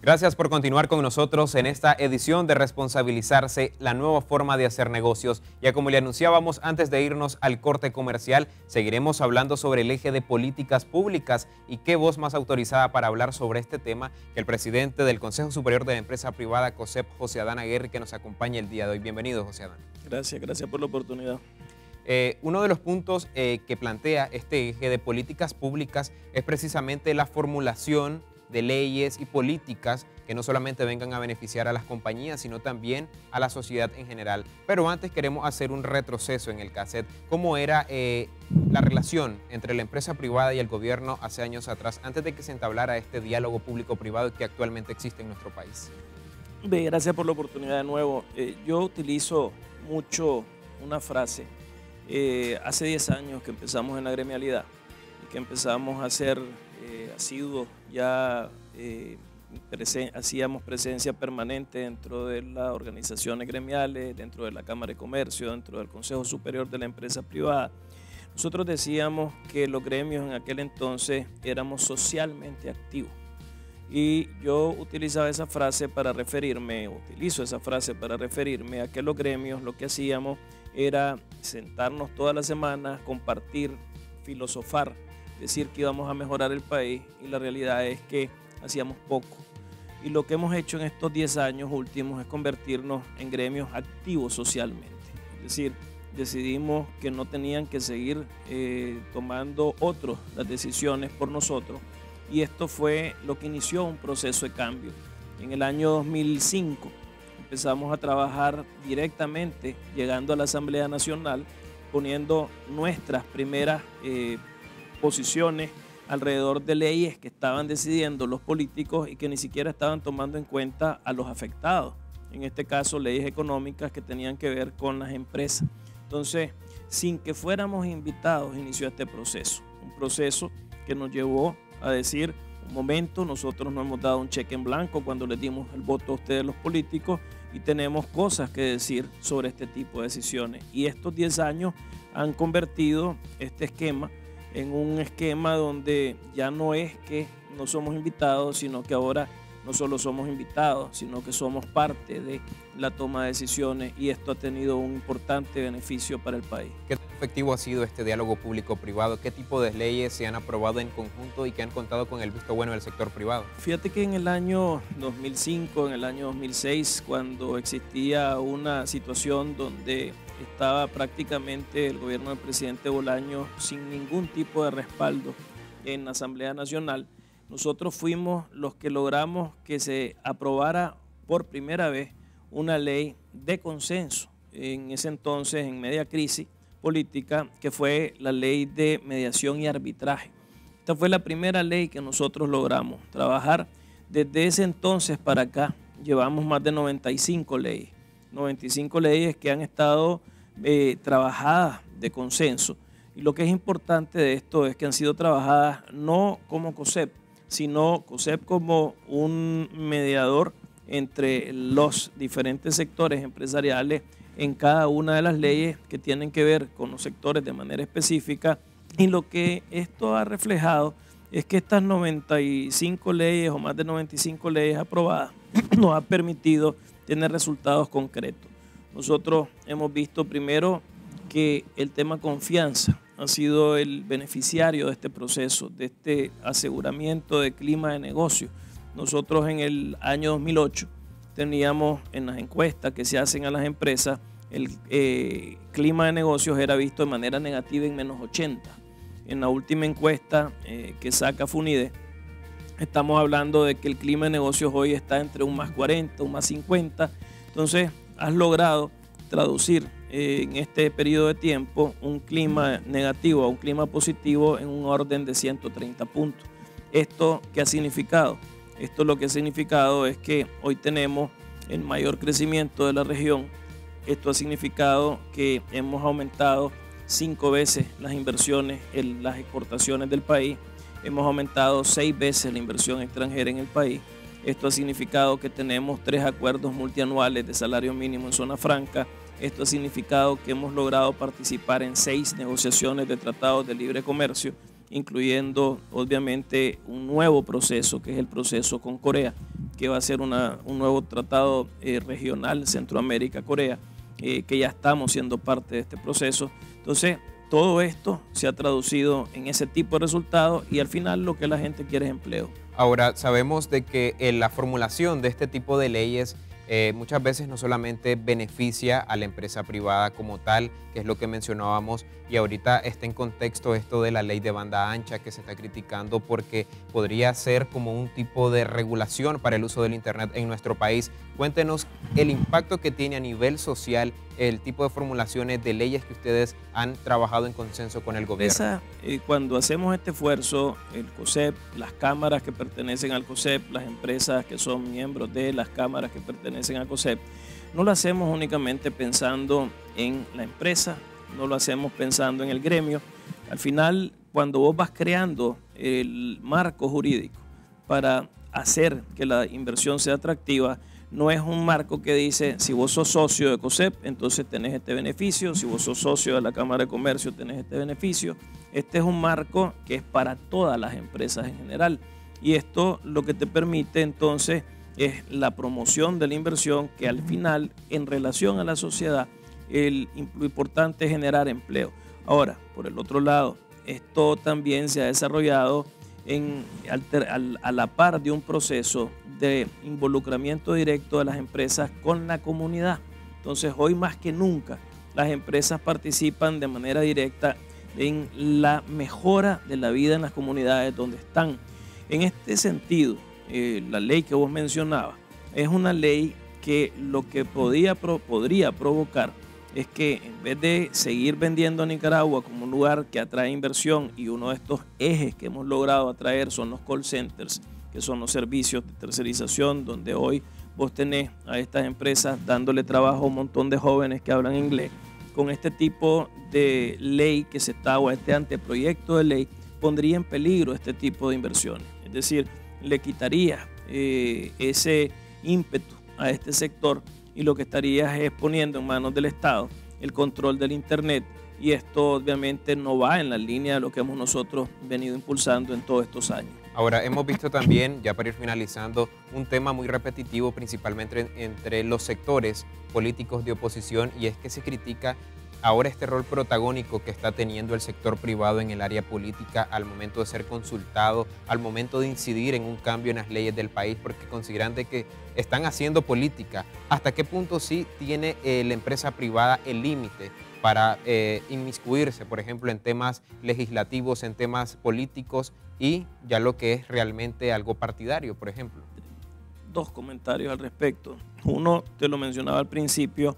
Gracias por continuar con nosotros en esta edición de Responsabilizarse, la nueva forma de hacer negocios. Ya como le anunciábamos antes de irnos al corte comercial, seguiremos hablando sobre el eje de políticas públicas y qué voz más autorizada para hablar sobre este tema que el presidente del Consejo Superior de la Empresa Privada, COSEP, José Adán Aguirre, que nos acompaña el día de hoy. Bienvenido, José Adán. Gracias por la oportunidad. Uno de los puntos que plantea este eje de políticas públicas es precisamente la formulación de leyes y políticas que no solamente vengan a beneficiar a las compañías, sino también a la sociedad en general. Pero antes queremos hacer un retroceso en el cassette. ¿Cómo era la relación entre la empresa privada y el gobierno hace años atrás, antes de que se entablara este diálogo público-privado que actualmente existe en nuestro país? Gracias por la oportunidad de nuevo. Yo utilizo mucho una frase. Hace 10 años que empezamos en la gremialidad y que empezamos a ser asiduos, ya hacíamos presencia permanente dentro de las organizaciones gremiales, dentro de la Cámara de Comercio, dentro del Consejo Superior de la Empresa Privada. Nosotros decíamos que los gremios en aquel entonces éramos socialmente activos. Y yo utilizaba esa frase para referirme, utilizo esa frase para referirme a que los gremios lo que hacíamos era sentarnos toda la semana, compartir, filosofar, decir que íbamos a mejorar el país, y la realidad es que hacíamos poco. Y lo que hemos hecho en estos 10 años últimos es convertirnos en gremios activos socialmente. Es decir, decidimos que no tenían que seguir tomando otros las decisiones por nosotros, y esto fue lo que inició un proceso de cambio. En el año 2005 empezamos a trabajar directamente, llegando a la Asamblea Nacional, poniendo nuestras primeras posiciones alrededor de leyes que estaban decidiendo los políticos y que ni siquiera estaban tomando en cuenta a los afectados. En este caso, leyes económicas que tenían que ver con las empresas. Entonces, sin que fuéramos invitados, inició este proceso. Un proceso que nos llevó a decir, un momento, nosotros no hemos dado un cheque en blanco cuando les dimos el voto a ustedes los políticos, y tenemos cosas que decir sobre este tipo de decisiones. Y estos 10 años han convertido este esquema en un esquema donde ya no es que no somos invitados, sino que ahora no solo somos invitados, sino que somos parte de la toma de decisiones, y esto ha tenido un importante beneficio para el país. ¿Qué tan efectivo ha sido este diálogo público-privado? ¿Qué tipo de leyes se han aprobado en conjunto y que han contado con el visto bueno del sector privado? Fíjate que en el año 2005, en el año 2006, cuando existía una situación donde estaba prácticamente el gobierno del presidente Bolaños sin ningún tipo de respaldo en la Asamblea Nacional, nosotros fuimos los que logramos que se aprobara por primera vez una ley de consenso, en ese entonces en media crisis política, que fue la ley de mediación y arbitraje. Esta fue la primera ley que nosotros logramos trabajar. Desde ese entonces para acá llevamos más de 95 leyes que han estado trabajadas de consenso. Y lo que es importante de esto es que han sido trabajadas no como COSEP, sino COSEP como un mediador entre los diferentes sectores empresariales en cada una de las leyes que tienen que ver con los sectores de manera específica. Y lo que esto ha reflejado es que estas 95 leyes o más de 95 leyes aprobadas nos ha permitido tener resultados concretos. Nosotros hemos visto primero que el tema confianza ha sido el beneficiario de este proceso, de este aseguramiento de clima de negocio. Nosotros en el año 2008 teníamos en las encuestas que se hacen a las empresas, el clima de negocios era visto de manera negativa en -80. En la última encuesta que saca FUNIDE, estamos hablando de que el clima de negocios hoy está entre un +40, un +50. Entonces, has logrado traducir en este periodo de tiempo un clima negativo a un clima positivo en un orden de 130 puntos. ¿Esto qué ha significado? Esto lo que ha significado es que hoy tenemos el mayor crecimiento de la región. Esto ha significado que hemos aumentado 5 veces las inversiones en las exportaciones del país. Hemos aumentado 6 veces la inversión extranjera en el país. Esto ha significado que tenemos 3 acuerdos multianuales de salario mínimo en zona franca. Esto ha significado que hemos logrado participar en 6 negociaciones de tratados de libre comercio, incluyendo obviamente un nuevo proceso, que es el proceso con Corea, que va a ser un nuevo tratado regional Centroamérica-Corea, que ya estamos siendo parte de este proceso. Entonces, todo esto se ha traducido en ese tipo de resultados y al final lo que la gente quiere es empleo. Ahora, sabemos de que la formulación de este tipo de leyes muchas veces no solamente beneficia a la empresa privada como tal, que es lo que mencionábamos, y ahorita está en contexto esto de la ley de banda ancha que se está criticando porque podría ser como un tipo de regulación para el uso del Internet en nuestro país. Cuéntenos el impacto que tiene a nivel social el tipo de formulaciones de leyes que ustedes han trabajado en consenso con el gobierno. Cuando hacemos este esfuerzo, el COSEP, las cámaras que pertenecen al COSEP, las empresas que son miembros de las cámaras que pertenecen al COSEP, no lo hacemos únicamente pensando en la empresa, no lo hacemos pensando en el gremio. Al final, cuando vos vas creando el marco jurídico para hacer que la inversión sea atractiva, no es un marco que dice, si vos sos socio de COSEP, entonces tenés este beneficio, si vos sos socio de la Cámara de Comercio, tenés este beneficio. Este es un marco que es para todas las empresas en general. Y esto lo que te permite entonces es la promoción de la inversión, que al final, en relación a la sociedad, lo importante es generar empleo. Ahora, por el otro lado, esto también se ha desarrollado a la par de un proceso de involucramiento directo de las empresas con la comunidad. Entonces, hoy más que nunca, las empresas participan de manera directa en la mejora de la vida en las comunidades donde están. En este sentido, la ley que vos mencionabas es una ley que lo que podría provocar es que en vez de seguir vendiendo a Nicaragua como un lugar que atrae inversión, y uno de estos ejes que hemos logrado atraer son los call centers, que son los servicios de tercerización, donde hoy vos tenés a estas empresas dándole trabajo a un montón de jóvenes que hablan inglés. Con este tipo de ley que se está, o este anteproyecto de ley, pondría en peligro este tipo de inversiones. Es decir, le quitaría ese ímpetu a este sector, y lo que estarías es poniendo en manos del Estado el control del Internet, y esto obviamente no va en la línea de lo que hemos nosotros venido impulsando en todos estos años. Ahora, hemos visto también, ya para ir finalizando, un tema muy repetitivo principalmente entre los sectores políticos de oposición, y es que se critica ahora este rol protagónico que está teniendo el sector privado en el área política al momento de ser consultado, al momento de incidir en un cambio en las leyes del país, porque consideran de que están haciendo política. ¿Hasta qué punto sí tiene la empresa privada el límite para inmiscuirse, por ejemplo, en temas legislativos, en temas políticos y ya lo que es realmente algo partidario, por ejemplo? Dos comentarios al respecto. Uno, te lo mencionaba al principio.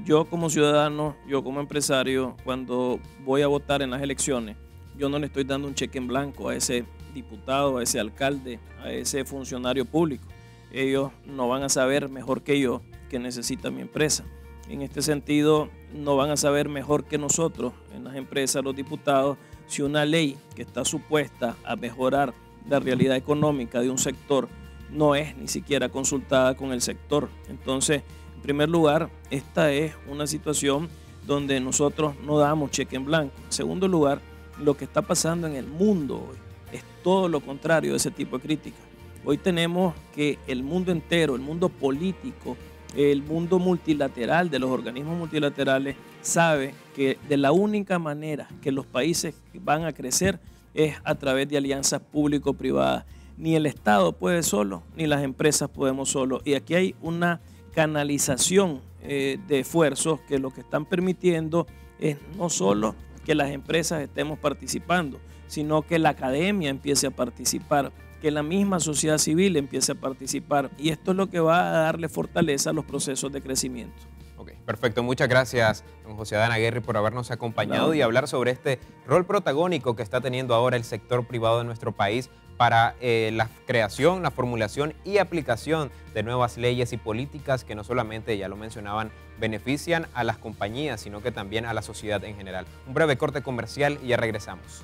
Yo como ciudadano, yo como empresario, cuando voy a votar en las elecciones, yo no le estoy dando un cheque en blanco a ese diputado, a ese alcalde, a ese funcionario público. Ellos no van a saber mejor que yo qué necesita mi empresa. En este sentido, no van a saber mejor que nosotros, en las empresas, los diputados, si una ley que está supuesta a mejorar la realidad económica de un sector no es ni siquiera consultada con el sector. Entonces, en primer lugar, esta es una situación donde nosotros no damos cheque en blanco. En segundo lugar, lo que está pasando en el mundo hoy es todo lo contrario de ese tipo de críticas. Hoy tenemos que el mundo entero, el mundo político, el mundo multilateral, de los organismos multilaterales, sabe que de la única manera que los países van a crecer es a través de alianzas público-privadas. Ni el Estado puede solo, ni las empresas podemos solo. Y aquí hay una canalización de esfuerzos que lo que están permitiendo es no solo que las empresas estemos participando, sino que la academia empiece a participar, que la misma sociedad civil empiece a participar, y esto es lo que va a darle fortaleza a los procesos de crecimiento. Ok, perfecto. Muchas gracias, don José Adán Aguirre, por habernos acompañado y hablar sobre este rol protagónico que está teniendo ahora el sector privado de nuestro país para la creación, la formulación y aplicación de nuevas leyes y políticas que no solamente, ya lo mencionaban, benefician a las compañías, sino que también a la sociedad en general. Un breve corte comercial y ya regresamos.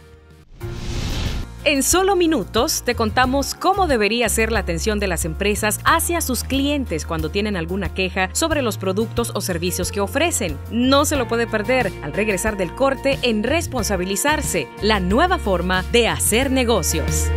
En solo minutos te contamos cómo debería ser la atención de las empresas hacia sus clientes cuando tienen alguna queja sobre los productos o servicios que ofrecen. No se lo puede perder al regresar del corte en Responsabilizarse, la nueva forma de hacer negocios.